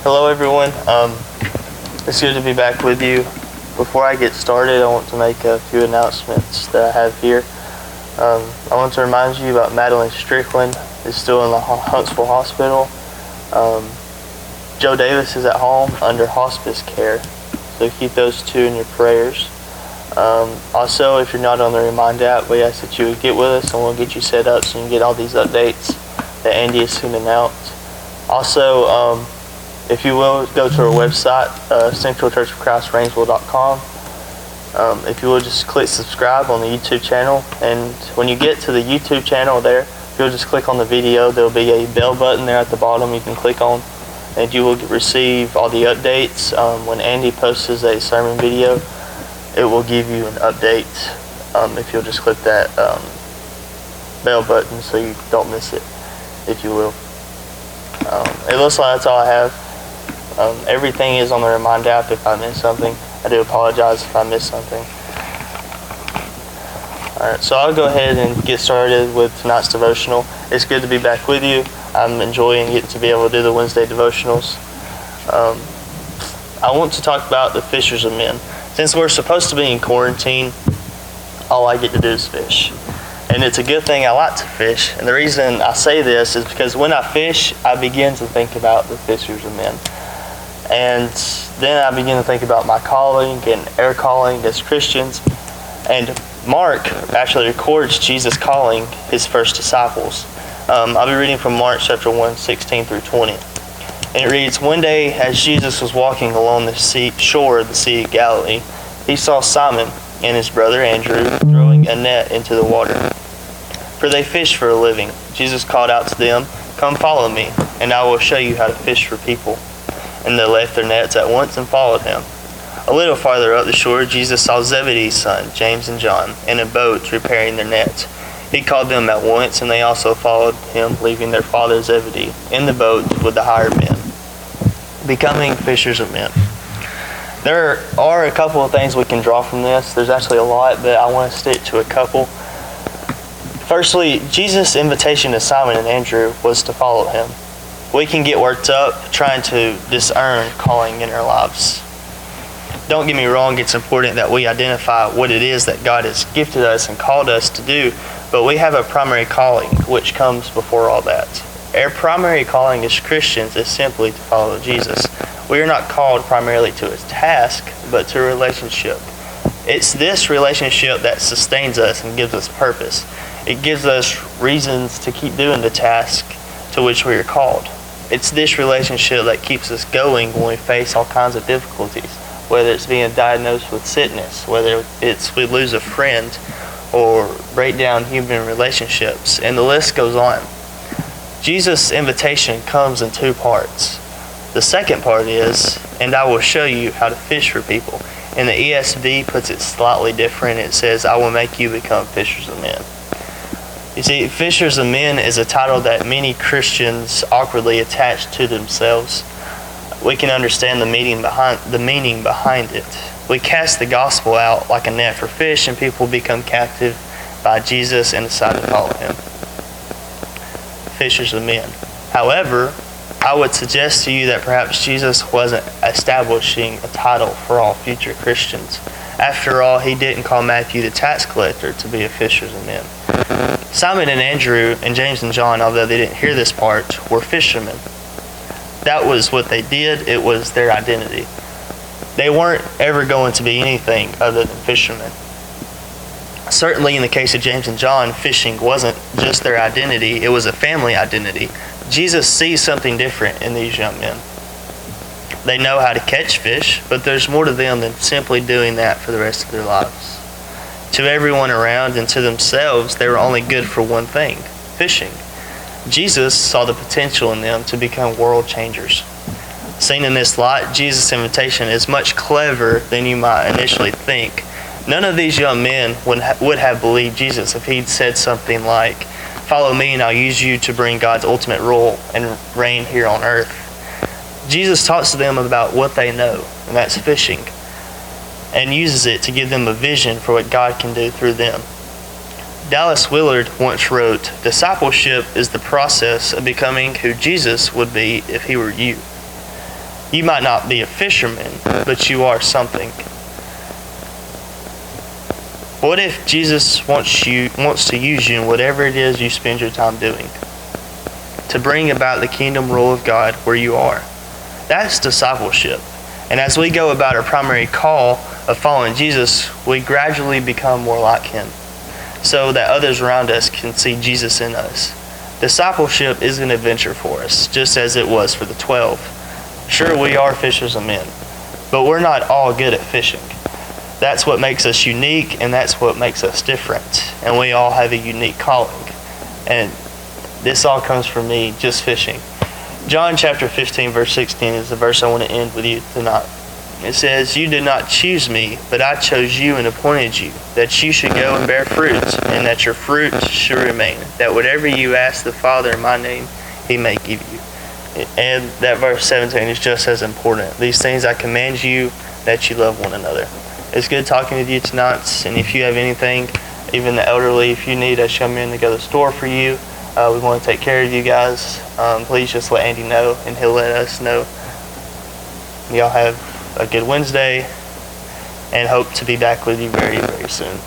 Hello everyone, it's good to be back with you. Before I get started, I want to make a few announcements that I have here. I want to remind you about Madeline Strickland is still in the Huntsville Hospital. Joe Davis is at home under hospice care, so keep those two in your prayers. Also, if you're not on the Remind app, we ask that you would get with us and we'll get you set up so you can get all these updates that Andy is soon announced. Also, if you will, go to our website, centralchurchofchrist.Rainsville.com. If you will, just click subscribe on the YouTube channel, and when you get to the YouTube channel there, if you'll just click on the video, there'll be a bell button there at the bottom you can click on, and you will receive all the updates. When Andy posts a sermon video, it will give you an update if you'll just click that bell button so you don't miss it, if you will. It looks like that's all I have. Everything is on the Remind app. If I missed something, I do apologize if I missed something. Alright, so I'll go ahead and get started with tonight's devotional. It's good to be back with you. I'm enjoying getting to be able to do the Wednesday devotionals. I want to talk about the fishers of men. Since we're supposed to be in quarantine, all I get to do is fish. And it's a good thing I like to fish. And the reason I say this is because when I fish, I begin to think about the fishers of men. And then I begin to think about my calling and our calling as Christians. And Mark actually records Jesus calling his first disciples. I'll be reading from Mark chapter 1, 16 through 20. And it reads, "One day as Jesus was walking along the shore of the Sea of Galilee, he saw Simon and his brother Andrew throwing a net into the water, for they fished for a living. Jesus called out to them, 'Come follow me, and I will show you how to fish for people.' And they left their nets at once and followed him. A little farther up the shore, Jesus saw Zebedee's sons, James and John, in a boat repairing their nets. He called them at once, and they also followed him, leaving their father Zebedee in the boat with the hired men." Becoming fishers of men. There are a couple of things we can draw from this. There's actually a lot, but I want to stick to a couple. Firstly, Jesus' invitation to Simon and Andrew was to follow him. We can get worked up trying to discern calling in our lives. Don't get me wrong, it's important that we identify what it is that God has gifted us and called us to do, but we have a primary calling which comes before all that. Our primary calling as Christians is simply to follow Jesus. We are not called primarily to a task, but to a relationship. It's this relationship that sustains us and gives us purpose. It gives us reasons to keep doing the task to which we are called. It's this relationship that keeps us going when we face all kinds of difficulties, whether it's being diagnosed with sickness, whether it's we lose a friend, or break down human relationships, and the list goes on. Jesus' invitation comes in two parts. The second part is, "And I will show you how to fish for people." And the ESV puts it slightly different. It says, "I will make you become fishers of men." You see, fishers of men is a title that many Christians awkwardly attach to themselves. We can understand the meaning behind it. We cast the gospel out like a net for fish, and people become captive by Jesus and decide to follow him. Fishers of men. However, I would suggest to you that perhaps Jesus wasn't establishing a title for all future Christians. After all, he didn't call Matthew the tax collector to be a fisher of men. Simon and Andrew and James and John, although they didn't hear this part, were fishermen. That was what they did. It was their identity. They weren't ever going to be anything other than fishermen. Certainly in the case of James and John, fishing wasn't just their identity, it was a family identity. Jesus sees something different in these young men. They know how to catch fish, but there's more to them than simply doing that for the rest of their lives. To everyone around and to themselves, they were only good for one thing, fishing. Jesus saw the potential in them to become world changers. Seen in this light, Jesus' invitation is much cleverer than you might initially think. None of these young men would have believed Jesus if he'd said something like, "Follow me and I'll use you to bring God's ultimate rule and reign here on earth." Jesus talks to them about what they know, and that's fishing, and uses it to give them a vision for what God can do through them. Dallas Willard once wrote, "Discipleship is the process of becoming who Jesus would be if he were you." You might not be a fisherman, but you are something. What if Jesus wants to use you in whatever it is you spend your time doing to bring about the kingdom rule of God where you are? That's discipleship. And as we go about our primary call of following Jesus, we gradually become more like Him so that others around us can see Jesus in us. Discipleship is an adventure for us, just as it was for the 12. Sure, we are fishers of men, but we're not all good at fishing. That's what makes us unique, and that's what makes us different. And we all have a unique calling. And this all comes from me just fishing. John chapter 15, verse 16 is the verse I want to end with you tonight. It says, "You did not choose me, but I chose you and appointed you, that you should go and bear fruit, and that your fruit should remain, that whatever you ask the Father in my name, He may give you." And that verse 17 is just as important. "These things I command you, that you love one another." It's good talking with you tonight, and if you have anything, even the elderly, if you need us young men to go to the store for you, we want to take care of you guys. Please just let Andy know, and he'll let us know. Y'all have a good Wednesday, and hope to be back with you very, very soon.